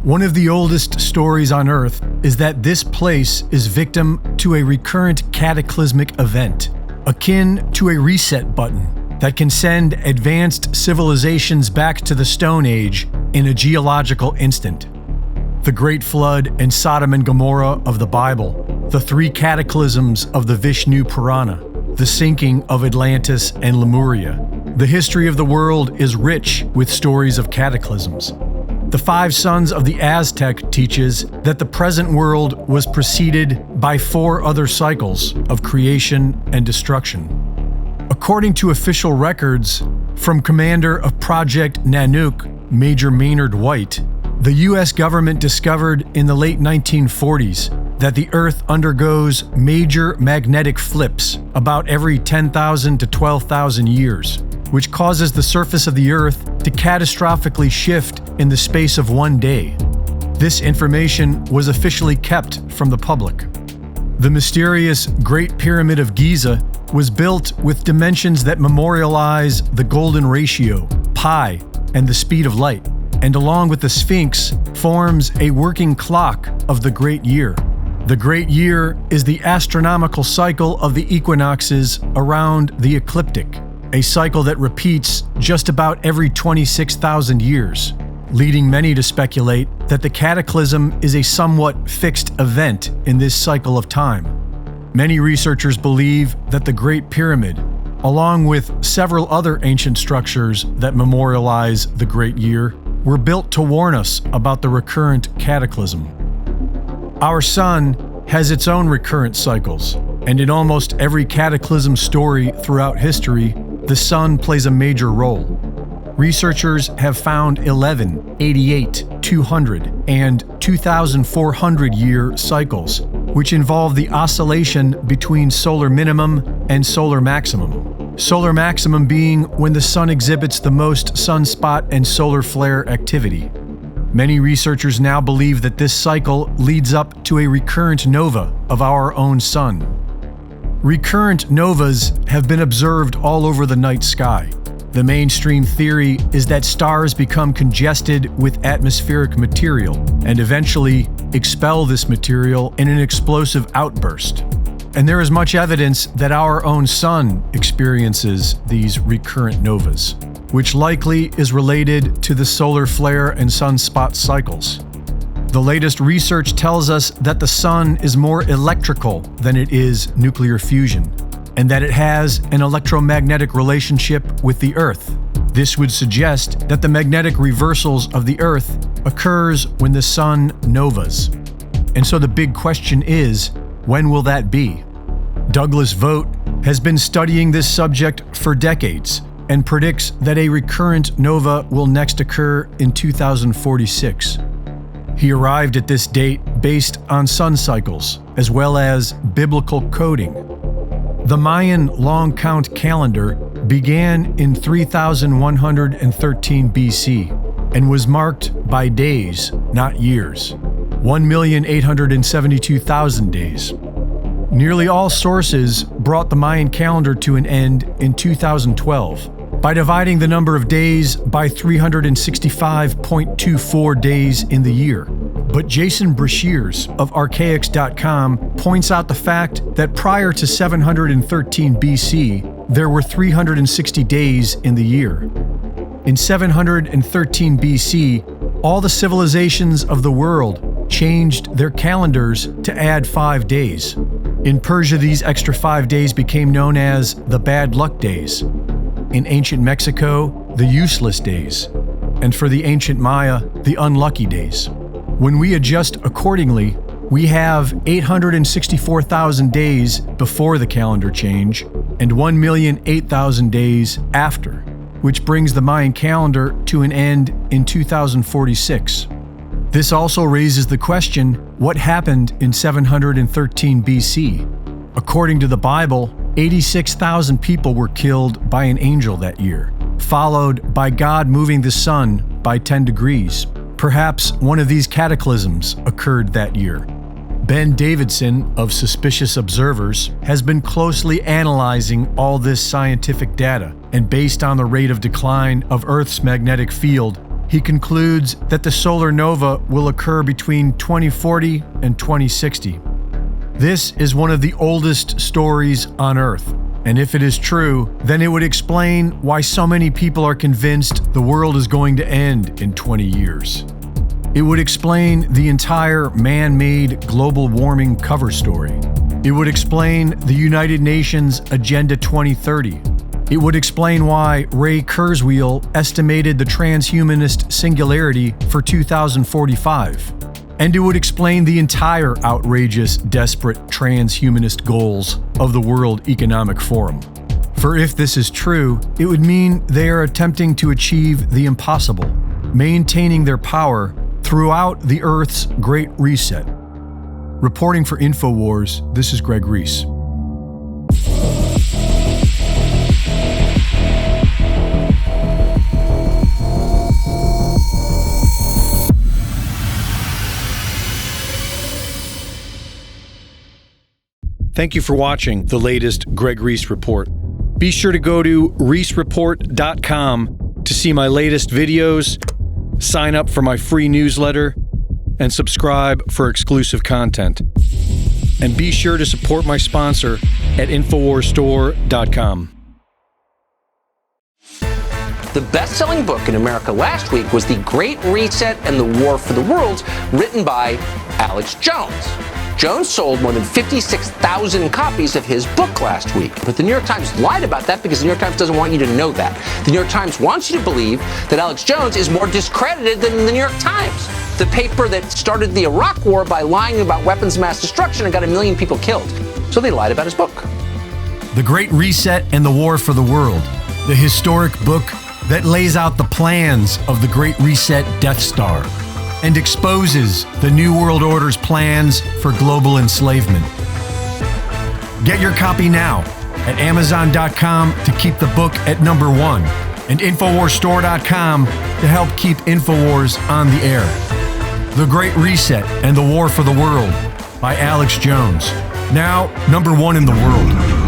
One of the oldest stories on Earth is that this place is victim to a recurrent cataclysmic event, akin to a reset button that can send advanced civilizations back to the Stone Age in a geological instant. The Great Flood and Sodom and Gomorrah of the Bible, the three cataclysms of the Vishnu Purana, the sinking of Atlantis and Lemuria. The history of the world is rich with stories of cataclysms. The Five Sons of the Aztec teaches that the present world was preceded by 4 other cycles of creation and destruction. According to official records from commander of Project Nanook, Major Maynard White, the U.S. government discovered in the late 1940s that the Earth undergoes major magnetic flips about every 10,000 to 12,000 years, which causes the surface of the Earth to catastrophically shift in the space of one day. This information was officially kept from the public. The mysterious Great Pyramid of Giza was built with dimensions that memorialize the golden ratio, pi, and the speed of light, and along with the Sphinx forms a working clock of the Great Year. The Great Year is the astronomical cycle of the equinoxes around the ecliptic, a cycle that repeats just about every 26,000 years, leading many to speculate that the cataclysm is a somewhat fixed event in this cycle of time. Many researchers believe that the Great Pyramid, along with several other ancient structures that memorialize the Great Year, were built to warn us about the recurrent cataclysm. Our sun has its own recurrent cycles, and in almost every cataclysm story throughout history, the sun plays a major role. Researchers have found 11, 88, 200, and 2,400 year cycles, which involve the oscillation between solar minimum and solar maximum. Solar maximum being when the sun exhibits the most sunspot and solar flare activity. Many researchers now believe that this cycle leads up to a recurrent nova of our own sun. Recurrent novas have been observed all over the night sky. The mainstream theory is that stars become congested with atmospheric material and eventually expel this material in an explosive outburst. And there is much evidence that our own sun experiences these recurrent novas, which likely is related to the solar flare and sunspot cycles. The latest research tells us that the sun is more electrical than it is nuclear fusion, and that it has an electromagnetic relationship with the Earth. This would suggest that the magnetic reversals of the Earth occurs when the sun novas. And so the big question is, when will that be? Douglas Vogt has been studying this subject for decades and predicts that a recurrent nova will next occur in 2046. He arrived at this date based on sun cycles, as well as biblical coding. The Mayan long count calendar began in 3113 BC and was marked by days, not years. 1,872,000 days. Nearly all sources brought the Mayan calendar to an end in 2012 by dividing the number of days by 365.24 days in the year. But Jason Brashears of Archaics.com points out the fact that prior to 713 BC, there were 360 days in the year. In 713 BC, all the civilizations of the world changed their calendars to add 5 days. In Persia, these extra 5 days became known as the bad luck days. In ancient Mexico, the useless days. And for the ancient Maya, the unlucky days. When we adjust accordingly, we have 864,000 days before the calendar change and 1,008,000 days after, which brings the Mayan calendar to an end in 2046. This also raises the question, what happened in 713 BC? According to the Bible, 86,000 people were killed by an angel that year, followed by God moving the sun by 10 degrees. Perhaps one of these cataclysms occurred that year. Ben Davidson of Suspicious Observers has been closely analyzing all this scientific data, and based on the rate of decline of Earth's magnetic field, he concludes that the solar nova will occur between 2040 and 2060. This is one of the oldest stories on Earth, and if it is true, then it would explain why so many people are convinced the world is going to end in 20 years. It would explain the entire man-made global warming cover story. It would explain the United Nations Agenda 2030. It would explain why Ray Kurzweil estimated the transhumanist singularity for 2045. And it would explain the entire outrageous, desperate transhumanist goals of the World Economic Forum. For if this is true, it would mean they are attempting to achieve the impossible, maintaining their power throughout the Earth's Great Reset. Reporting for InfoWars, this is Greg Reese. Thank you for watching the latest Greg Reese Report. Be sure to go to reesereport.com to see my latest videos, sign up for my free newsletter, and subscribe for exclusive content. And be sure to support my sponsor at InfoWarsStore.com. The best-selling book in America last week was The Great Reset and the War for the World, written by Alex Jones. Jones sold more than 56,000 copies of his book last week. But the New York Times lied about that because the New York Times doesn't want you to know that. The New York Times wants you to believe that Alex Jones is more discredited than the New York Times, the paper that started the Iraq War by lying about weapons of mass destruction and got 1 million people killed. So they lied about his book. The Great Reset and the War for the World, the historic book that lays out the plans of the Great Reset Death Star and exposes the New World Order's plans for global enslavement. Get your copy now at Amazon.com to keep the book at #1 and InfoWarsStore.com to help keep InfoWars on the air. The Great Reset and the War for the World by Alex Jones. Now #1 in the world.